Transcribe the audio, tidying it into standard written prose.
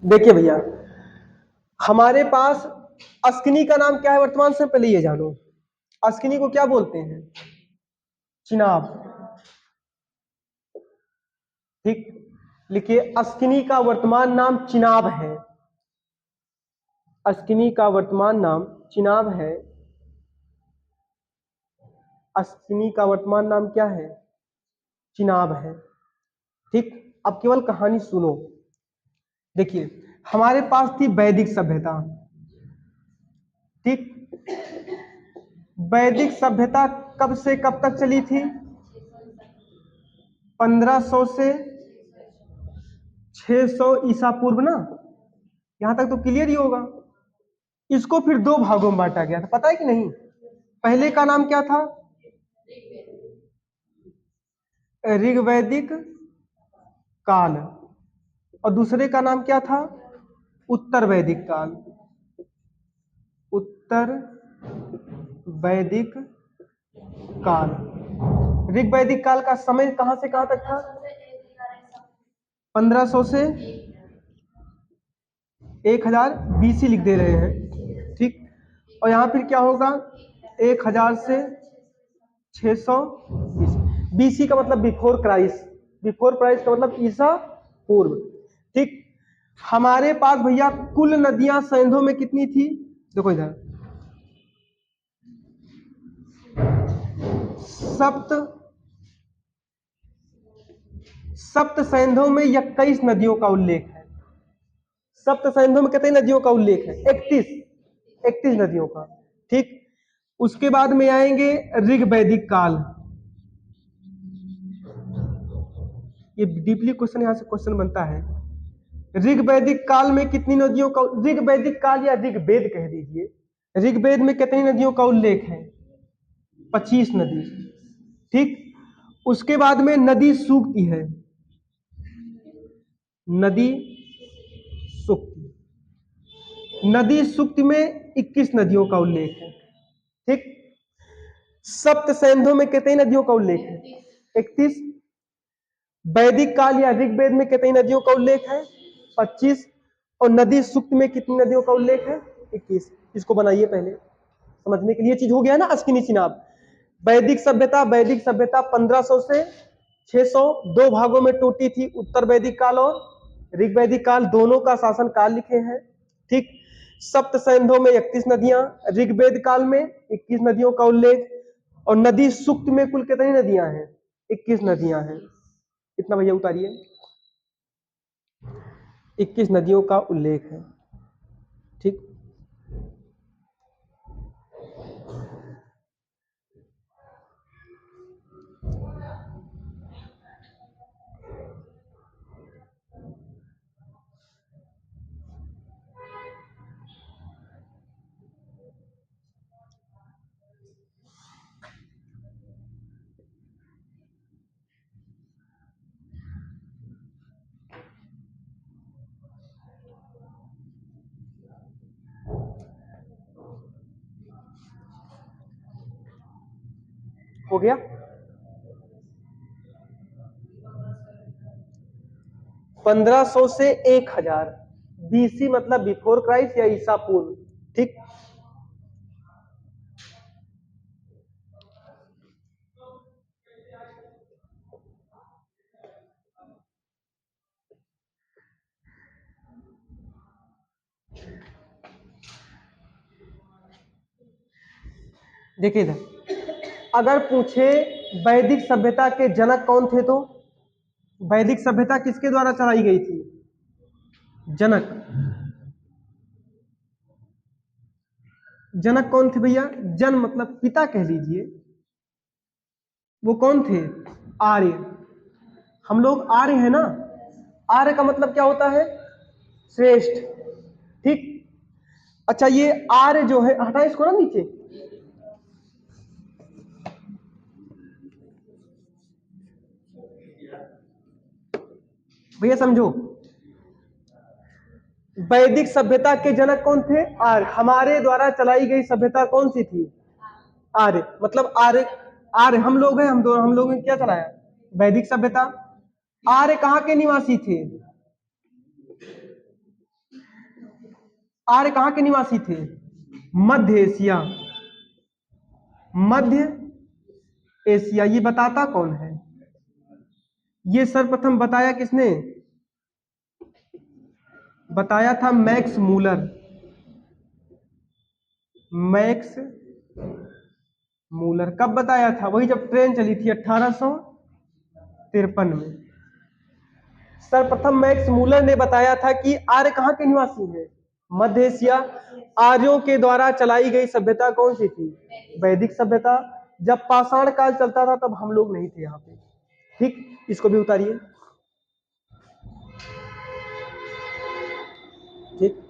देखिए भैया, हमारे पास अस्किनी का नाम क्या है वर्तमान समय, पहले ये जानो। अस्किनी को क्या बोलते हैं? चिनाब। ठीक, लिखिए अस्किनी का वर्तमान नाम चिनाब है। अस्किनी का वर्तमान नाम चिनाब है। अस्किनी का वर्तमान नाम क्या है? चिनाब है। ठीक, अब केवल कहानी सुनो। देखिए, हमारे पास थी वैदिक सभ्यता। ठीक, वैदिक सभ्यता कब से कब तक चली थी? 1500 से 600 ईसा पूर्व ना। यहां तक तो क्लियर ही होगा। इसको फिर दो भागों में बांटा गया था, पता है कि नहीं? पहले का नाम क्या था? ऋग्वैदिक काल। और दूसरे का नाम क्या था? उत्तर वैदिक काल। उत्तर वैदिक काल। ऋग्वैदिक काल का समय कहां से कहां तक था? 1500 से 1000 बीसी लिख दे रहे हैं। ठीक, और यहां फिर क्या होगा? 1000 से 600 बीसी। बीसी का मतलब बिफोर क्राइस्ट। बिफोर क्राइस्ट का मतलब ईसा पूर्व। ठीक, हमारे पास भैया कुल नदियां सैंधों में कितनी थी? देखो इधर, सप्त सप्त सैंधों में 21 नदियों का उल्लेख है। सप्त सैंधों में कितनी नदियों का उल्लेख है? 31। 31 नदियों का। ठीक, उसके बाद में आएंगे ऋग्वैदिक काल। ये डीपली क्वेश्चन, यहां से क्वेश्चन बनता है। ऋग्वैदिक काल में कितनी नदियों का, ऋग्वैदिक काल या ऋग्वेद कह दीजिए, ऋग्वेद में कितनी नदियों का उल्लेख है? 25 नदी। ठीक, उसके बाद में नदी सूक्ति है। नदी सूक्ति, नदी सूक्ति में 21 नदियों का उल्लेख है। ठीक, सप्त सैंधों में कितनी नदियों का उल्लेख है? 31। वैदिक काल या ऋग्वेद में कितनी नदियों का उल्लेख है? 25। और नदी सूक्त में कितनी नदियों का उल्लेख है? 21। इसको बनाइए पहले, समझने के लिए। चीज हो गया ना अस्किनी चिनाब। वैदिक सभ्यता 1500 से 600 दो भागों में टूटी थी। उत्तर वैदिक काल और ऋग्वैदिक काल, दोनों का शासन काल लिखे हैं। ठीक, सप्त सैंधों में 31 नदियां, ऋग्वेद काल में 21 नदियों का उल्लेख, और नदी सूक्त में कुल कितनी नदियां हैं? 21 नदियां हैं। इतना भैया उतारिए, 21 नदियों का उल्लेख है। ठीक, हो गया। 1500 से 1000 बीसी मतलब बिफोर क्राइस्ट या ईसा पूर्व। ठीक, देखिए इधर, अगर पूछे वैदिक सभ्यता के जनक कौन थे, तो वैदिक सभ्यता किसके द्वारा चलाई गई थी? जनक। जनक कौन थे भैया? जन मतलब पिता कह लीजिए। वो कौन थे? आर्य। हम लोग आर्य हैं ना। आर्य का मतलब क्या होता है? श्रेष्ठ। ठीक, अच्छा ये आर्य जो है, हटा इसको ना नीचे। भैया समझो, वैदिक सभ्यता के जनक कौन थे? आर्य। हमारे द्वारा चलाई गई सभ्यता कौन सी थी? आर्य। मतलब आर्य, आर्य हम लोग हैं, हम लोगों ने क्या चलाया? वैदिक सभ्यता। आर्य कहाँ के निवासी थे? आर्य कहां के निवासी थे? मध्य एशिया। मध्य एशिया। ये बताता कौन है? ये सर्वप्रथम बताया किसने? बताया था मैक्स मूलर। Max Muller. कब बताया था? वही जब ट्रेन चली थी 1853 में। सर्वप्रथम मैक्स मूलर ने बताया था कि आर्य कहां के निवासी हैं? मध्य एशिया। आर्यों के द्वारा चलाई गई सभ्यता कौन सी थी? वैदिक सभ्यता। जब पाषाण काल चलता था तब हम लोग नहीं थे यहाँ पे। ठीक, इसको भी उतारिए। ठीक।